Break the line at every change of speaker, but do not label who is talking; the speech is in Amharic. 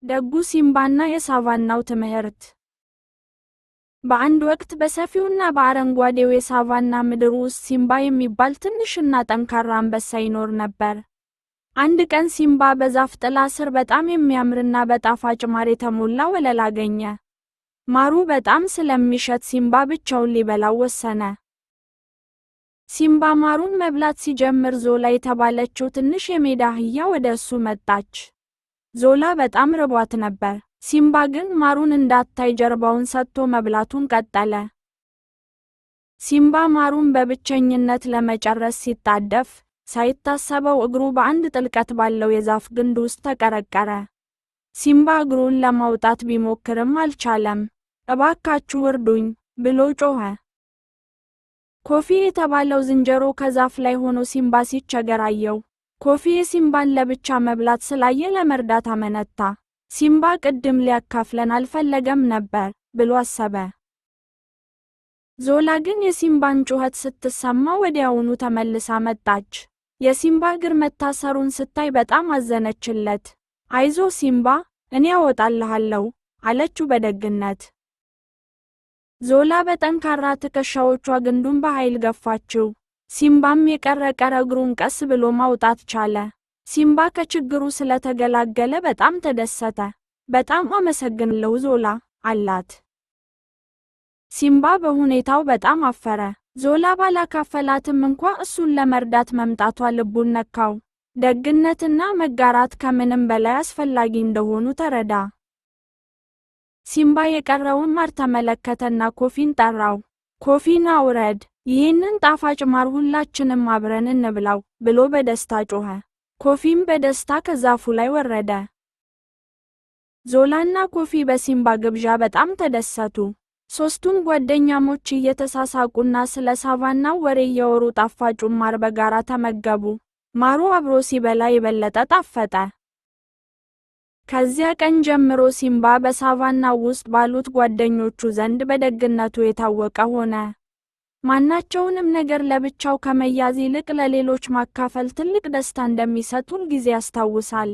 ደጉ ሲምባና የሳቫናው ትምህርት። በአንድ ወቅት በሰፊውና በአረንጓዴው የሳቫና ምድር ውስጥ ሲምባ የሚባል ትንሽና ጠንካራ አንበሳ ይኖር ነበር። አንድ ቀን ሲምባ በዛፍ ጥላ ስር በጣም የሚያምርና በጣፋጭ ማር የተሞላ ወለል አገኘ። ማሩ በጣም ስለሚሸት ሲምባ ብቻውን ሊበላው ወሰነ። ሲምባ ማሩን መብላት ሲጀምር ዞላ የተባለችው ትንሽ የሜዳ አህያ ወደ እሱ መጣች። ዞላ በጣም ርቧት ነበር። ሲምባ ግን ማሩን እንዳታይ ጀርባውን ሰጥቶ መብላቱን ቀጠለ። ሲምባ ማሩን በብቸኝነት ለመጨረስ ሲጣደፍ፣ ሳይታሰበው እግሩ በአንድ ጥልቀት ባለው የዛፍ ግንድ ውስጥ ተቀረቀረ። ሲምባ እግሩን ለማውጣት ቢሞክርም አልቻለም። እባካችሁ እርዱኝ ብሎ ጮኸ። ኮፊ የተባለው ዝንጀሮ ከዛፍ ላይ ሆኖ ሲምባ ሲቸገር አየው። ኮፊ ሲምባን ለብቻ መብላት ስላየ ለመርዳት አመነታ። ሲምባ ቅድም ሊያካፍለን አልፈለገም ነበር ብሎ አሰበ። ዞላ ግን የሲምባን ጩኸት ስትሰማ ወዲያውኑ ተመልሳ መጣች። የሲምባ እግር መታሰሩን ስታይ በጣም አዘነችለት። አይዞ ሲምባ፣ እኔ አወጣልሃለሁ አለችው በደግነት። ዞላ በጠንካራ ትከሻዎቿ ግንዱን በኃይል ገፋችው። ሲምባም የቀረቀረ እግሩን ቀስ ብሎ ማውጣት ቻለ። ሲምባ ከችግሩ ስለተገላገለ በጣም ተደሰተ። በጣም አመሰግናለሁ ዞላ አላት። ሲምባ በሁኔታው በጣም አፈረ። ዞላ ባላካፈላትም እንኳ እሱን ለመርዳት መምጣቷ ልቡን ነካው። ደግነትና መጋራት ከምንም በላይ አስፈላጊ እንደሆኑ ተረዳ። ሲምባ የቀረውን ማር ተመለከተና ኮፊን ጠራው። ኮፊን አውረድ፣ ይህንን ጣፋጭ ማር ሁላችንም አብረን እንብላው ብሎ በደስታ ጮኸ። ኮፊም በደስታ ከዛፉ ላይ ወረደ። ዞላና ኮፊ በሲምባ ግብዣ በጣም ተደሰቱ። ሦስቱም ጓደኛሞች እየተሳሳቁና ስለ ሳቫናው ወሬ እያወሩ ጣፋጩን ማር በጋራ ተመገቡ። ማሩ አብሮ ሲበላ የበለጠ ጣፈጠ። ከዚያ ቀን ጀምሮ ሲምባ በሳቫናው ውስጥ ባሉት ጓደኞቹ ዘንድ በደግነቱ የታወቀ ሆነ። ማናቸውንም ነገር ለብቻው ከመያዝ ይልቅ ለሌሎች ማካፈል ትልቅ ደስታ እንደሚሰጥ ሁልጊዜ ያስታውሳል።